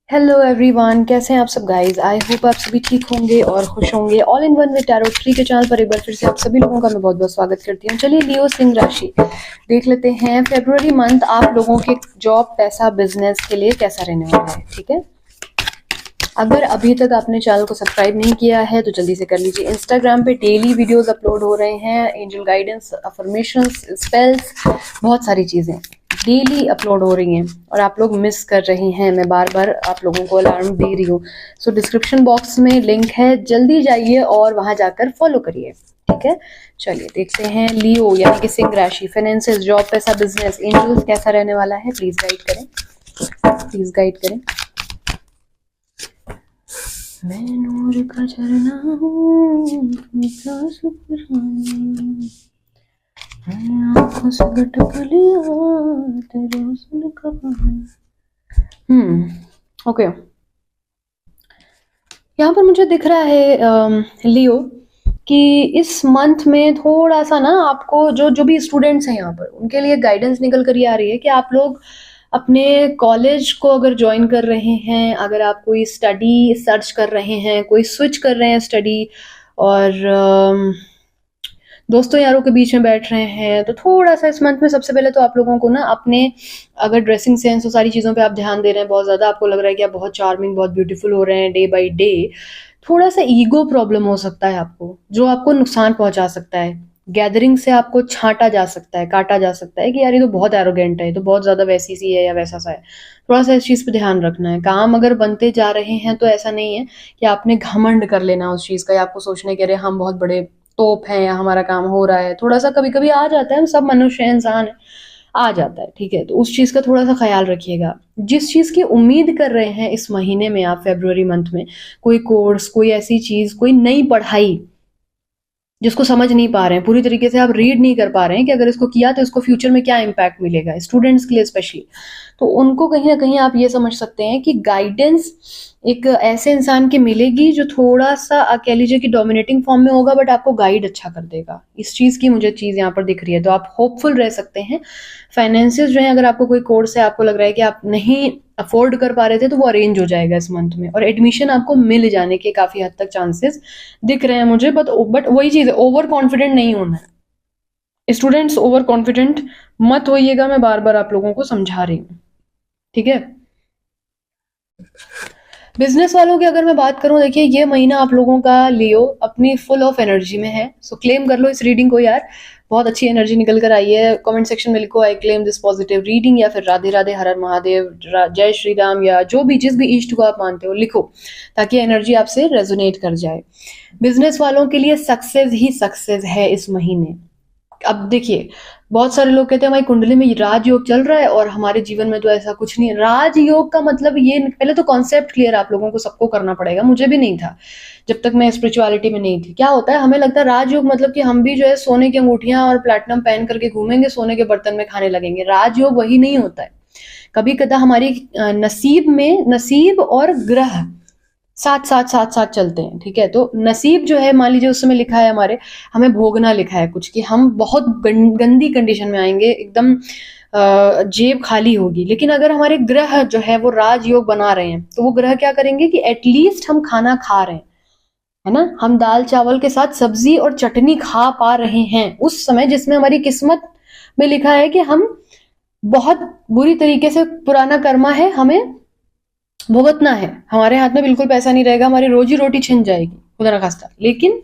Hello everyone, कैसे हैं आप सब गाइस। आई होप आप सभी ठीक होंगे और खुश होंगे। All in one with tarot tree के चैनल पर एक बार फिर से आप सभी लोगों का मैं बहुत बहुत स्वागत करती हूँ। चलिए लियो सिंह राशि देख लेते हैं। फरवरी मंथ आप लोगों के जॉब, पैसा, बिजनेस के लिए कैसा रहने वाला है। ठीक है, अगर अभी तक आपने चैनल को सब्सक्राइब नहीं किया है तो जल्दी से कर लीजिए। इंस्टाग्राम पे डेली वीडियोस अपलोड हो रहे हैं, एंजल गाइडेंस, अफर्मेशंस, स्पेल्स, बहुत सारी चीज़ें डेली अपलोड हो रही हैं और आप लोग मिस कर रही हैं। मैं बार बार आप लोगों को अलार्म दे रही हूँ। सो डिस्क्रिप्शन बॉक्स में लिंक है, जल्दी जाइए और वहां जाकर फॉलो करिए। ठीक है, चलिए देखते हैं लियो यानी कि सिंह राशि, फाइनेंसेस, जॉब, पैसा, बिजनेस, एंजल्स कैसा रहने वाला है। प्लीज गाइड करें, प्लीज गाइड करें। मैं नूर का झरना हूँ, मैंने आँखों से गटक लिया तेरे हुस्न का पानी। ओके, यहाँ पर मुझे दिख रहा है लियो कि इस मंथ में थोड़ा सा ना आपको जो जो भी स्टूडेंट्स हैं यहाँ पर उनके लिए गाइडेंस निकल कर ये आ रही है कि आप लोग अपने कॉलेज को अगर ज्वाइन कर रहे हैं, अगर आप कोई स्टडी सर्च कर रहे हैं, कोई स्विच कर रहे हैं स्टडी, और दोस्तों यारों के बीच में बैठ रहे हैं, तो थोड़ा सा इस मंथ में सबसे पहले तो आप लोगों को ना अपने अगर ड्रेसिंग सेंस और सारी चीज़ों पे आप ध्यान दे रहे हैं, बहुत ज़्यादा आपको लग रहा है कि आप बहुत चार्मिंग, बहुत ब्यूटीफुल हो रहे हैं डे बाई डे, थोड़ा सा ईगो प्रॉब्लम हो सकता है आपको, जो आपको नुकसान पहुंचा सकता है। गैदरिंग से आपको छांटा जा सकता है, काटा जा सकता है कि यार ये तो बहुत एरोगेंट है, ये तो बहुत ज़्यादा वैसी सी है या वैसा सा है। थोड़ा सा इस चीज़ पे ध्यान रखना है। काम अगर बनते जा रहे हैं तो ऐसा नहीं है कि आपने घमंड कर लेना उस चीज़ का, या आपको सोचने के अरे हम बहुत बड़े तोप हैं या हमारा काम हो रहा है। थोड़ा सा कभी कभी आ जाता है, हम सब मनुष्य हैं, इंसान है, आ जाता है। ठीक है, तो उस चीज़ का थोड़ा सा ख्याल रखिएगा। जिस चीज़ की उम्मीद कर रहे हैं इस महीने में आप, फरवरी मंथ में, कोई कोर्स, कोई ऐसी चीज़, कोई नई पढ़ाई जिसको समझ नहीं पा रहे हैं, पूरी तरीके से आप रीड नहीं कर पा रहे हैं कि अगर इसको किया तो इसको फ्यूचर में क्या इम्पैक्ट मिलेगा, स्टूडेंट्स के लिए स्पेशली, तो उनको कहीं ना कहीं आप ये समझ सकते हैं कि गाइडेंस एक ऐसे इंसान की मिलेगी जो थोड़ा सा कह लीजिए कि डोमिनेटिंग फॉर्म में होगा, बट आपको गाइड अच्छा कर देगा। इस चीज़ की मुझे चीज़ यहाँ पर दिख रही है, तो आप होपफुल रह सकते हैं। फाइनेंसिस जो है, अगर आपको कोई कोर्स है, आपको लग रहा है कि आप नहीं अफोर्ड कर पा रहे थे, तो वो अरेंज हो जाएगा इस मंथ में, और एडमिशन आपको मिल जाने के काफ़ी हद तक चांसेस दिख रहे हैं मुझे। बट वही चीज़ है, ओवर कॉन्फिडेंट नहीं होना है। स्टूडेंट्स ओवर कॉन्फिडेंट मत होइएगा, मैं बार बार आप लोगों को समझा रही हूँ। ठीक है, बिजनेस वालों की अगर मैं बात करूं, देखिए ये महीना आप लोगों का लियो अपनी फुल ऑफ एनर्जी में है। सो क्लेम कर लो इस रीडिंग को यार, बहुत अच्छी एनर्जी निकल कर आई है। कमेंट सेक्शन में लिखो I claim this positive reading, या फिर राधे राधे, हर हर महादेव, जय श्री राम, या जो भी जिस भी इष्ट को आप मानते हो लिखो, ताकि एनर्जी आपसे रेजोनेट कर जाए। बिजनेस वालों के लिए सक्सेस ही सक्सेस है इस महीने। अब देखिए, बहुत सारे लोग कहते हैं हमारी कुंडली में राजयोग चल रहा है और हमारे जीवन में तो ऐसा कुछ नहीं है। राजयोग का मतलब ये, पहले तो कॉन्सेप्ट क्लियर आप लोगों को सबको करना पड़ेगा, मुझे भी नहीं था जब तक मैं स्पिरिचुअलिटी में नहीं थी। क्या होता है, हमें लगता है राजयोग मतलब कि हम भी जो है सोने की अंगूठियां और प्लैटिनम पहन करके घूमेंगे, सोने के बर्तन में खाने लगेंगे। राजयोग वही नहीं होता है। कभी कदा हमारी नसीब में नसीब और ग्रह साथ साथ साथ साथ चलते हैं। ठीक है, तो नसीब जो है, मान लीजिए उस समय लिखा है हमारे, हमें भोगना लिखा है कुछ, कि हम बहुत गंदी कंडीशन में आएंगे, एकदम जेब खाली होगी। लेकिन अगर हमारे ग्रह जो है वो राजयोग बना रहे हैं, तो वो ग्रह क्या करेंगे कि एटलीस्ट हम खाना खा रहे हैं, है ना, हम दाल चावल के साथ सब्जी और चटनी खा पा रहे हैं उस समय जिसमें हमारी किस्मत में लिखा है कि हम बहुत बुरी तरीके से, पुराना कर्मा है, हमें भुगतना है। हमारे हाथ में बिल्कुल पैसा नहीं रहेगा, हमारी रोजी रोटी छिन जाएगी, खुदा ना खास्ता। लेकिन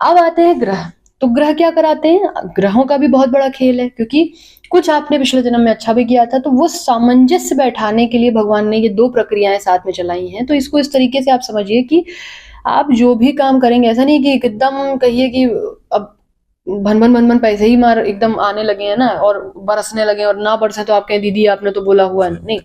अब आते हैं ग्रह, तो ग्रह क्या कराते हैं, ग्रहों का भी बहुत बड़ा खेल है, क्योंकि कुछ आपने पिछले जन्म में अच्छा भी किया था, तो वो सामंजस्य बैठाने के लिए भगवान ने ये दो प्रक्रियाएं साथ में चलाई हैं। तो इसको इस तरीके से आप समझिए कि आप जो भी काम करेंगे, ऐसा नहीं कि एकदम कहिए कि अब भन भन भन भन पैसे ही मार एकदम आने लगे हैं ना, और बरसने लगे, और ना बरसे तो आप कहें दीदी आपने तो बोला हुआ नहीं।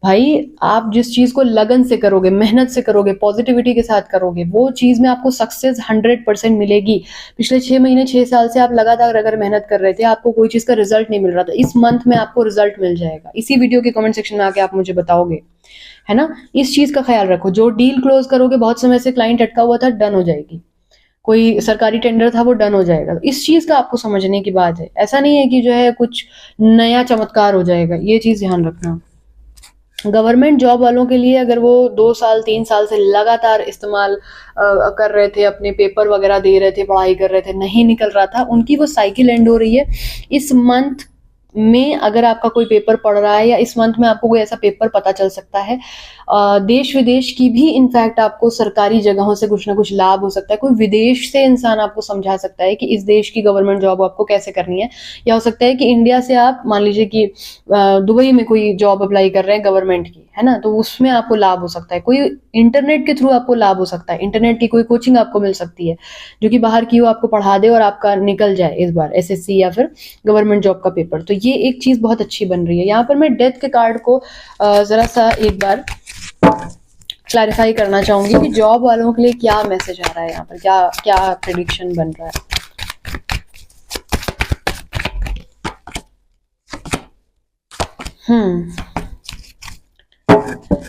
भाई, आप जिस चीज को लगन से करोगे, मेहनत से करोगे, पॉजिटिविटी के साथ करोगे, वो चीज में आपको सक्सेस 100% मिलेगी। पिछले 6 महीने 6 साल से आप लगातार अगर मेहनत कर रहे थे, आपको कोई चीज का रिजल्ट नहीं मिल रहा था, इस मंथ में आपको रिजल्ट मिल जाएगा। इसी वीडियो के कमेंट सेक्शन में आके आप मुझे बताओगे, है ना। इस चीज का ख्याल रखो, जो डील क्लोज करोगे, बहुत समय से क्लाइंट अटका हुआ था, डन हो जाएगी। कोई सरकारी टेंडर था, वो डन हो जाएगा। तो इस चीज का आपको समझने की बात है, ऐसा नहीं है कि जो है कुछ नया चमत्कार हो जाएगा, ये चीज ध्यान रखना। गवर्नमेंट जॉब वालों के लिए अगर वो 2 साल 3 साल से लगातार इस्तेमाल कर रहे थे, अपने पेपर वगैरह दे रहे थे, पढ़ाई कर रहे थे, नहीं निकल रहा था, उनकी वो साइकिल एंड हो रही है। इस मंथ में अगर आपका कोई पेपर पड़ रहा है या इस मंथ में आपको कोई ऐसा पेपर पता चल सकता है, देश विदेश की भी इनफैक्ट आपको सरकारी जगहों से कुछ ना कुछ लाभ हो सकता है। कोई विदेश से इंसान आपको समझा सकता है कि इस देश की गवर्नमेंट जॉब आपको कैसे करनी है, या हो सकता है कि इंडिया से आप मान लीजिए कि दुबई में कोई जॉब अप्लाई कर रहे हैं गवर्नमेंट की, है ना, तो उसमें आपको लाभ हो सकता है। कोई इंटरनेट के थ्रू आपको लाभ हो सकता है, इंटरनेट की कोई कोचिंग आपको मिल सकती है जो कि बाहर की वो आपको पढ़ा दे और आपका निकल जाए इस बार एसएससी या फिर गवर्नमेंट जॉब का पेपर। तो ये एक चीज बहुत अच्छी बन रही है। यहाँ पर मैं डेथ के कार्ड को जरा सा एक बार क्लैरिफाई करना चाहूंगी कि जॉब वालों के लिए क्या मैसेज आ रहा है, यहाँ पर क्या क्या प्रेडिक्शन बन रहा है।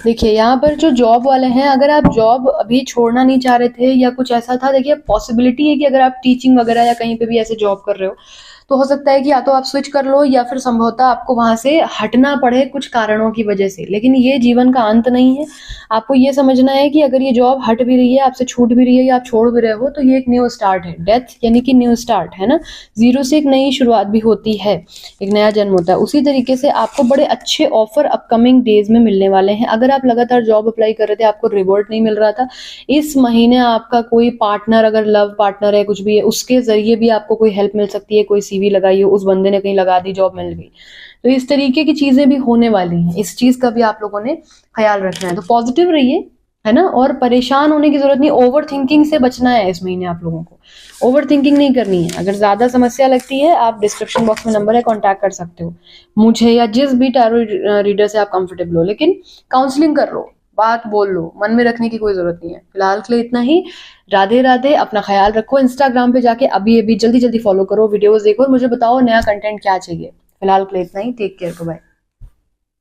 देखिए यहाँ पर जो जॉब वाले हैं, अगर आप जॉब अभी छोड़ना नहीं चाह रहे थे या कुछ ऐसा था, देखिए पॉसिबिलिटी है कि अगर आप टीचिंग वगैरह या कहीं पे भी ऐसे जॉब कर रहे हो तो हो सकता है कि या तो आप स्विच कर लो या फिर संभवतः आपको वहां से हटना पड़े कुछ कारणों की वजह से। लेकिन ये जीवन का अंत नहीं है। आपको ये समझना है कि अगर ये जॉब हट भी रही है, आपसे छूट भी रही है या आप छोड़ भी रहे हो, तो ये एक न्यू स्टार्ट है। डेथ यानी कि न्यू स्टार्ट है ना, जीरो से एक नई शुरुआत भी होती है, एक नया जन्म होता है। उसी तरीके से आपको बड़े अच्छे ऑफर अपकमिंग डेज में मिलने वाले हैं। अगर आप लगातार जॉब अप्लाई कर रहे थे, आपको रिवॉर्ड नहीं मिल रहा था, इस महीने आपका कोई पार्टनर, अगर लव पार्टनर है, कुछ भी है, उसके जरिए भी आपको कोई हेल्प मिल सकती है। कोई सीवी लगाई हो, उस बंदे ने कहीं लगा दी, जॉब मिल गई। तो इस तरीके की चीजें भी होने वाली हैं। इस चीज का भी आप लोगों ने ख्याल रखना है। तो पॉजिटिव रहिए, है ना, और परेशान होने की जरूरत नहीं। ओवर थिंकिंग से बचना है इस महीने आप लोगों को। ओवर थिंकिंग नहीं करनी है। अगर ज्यादा समस्या लगती है, आप डिस्क्रिप्शन बॉक्स में नंबर है, कांटेक्ट कर सकते हो मुझे या जिस भी टैरो रीडर से आप कंफर्टेबल हो। लेकिन काउंसलिंग कर लो, बात बोल लो, मन में रखने की कोई जरूरत नहीं है। फिलहाल के लिए इतना ही। राधे राधे, अपना ख्याल रखो। इंस्टाग्राम पे जाके अभी अभी जल्दी जल्दी फॉलो करो, वीडियोस देखो और मुझे बताओ नया कंटेंट क्या चाहिए। फिलहाल के लिए इतना ही। Take care, bye.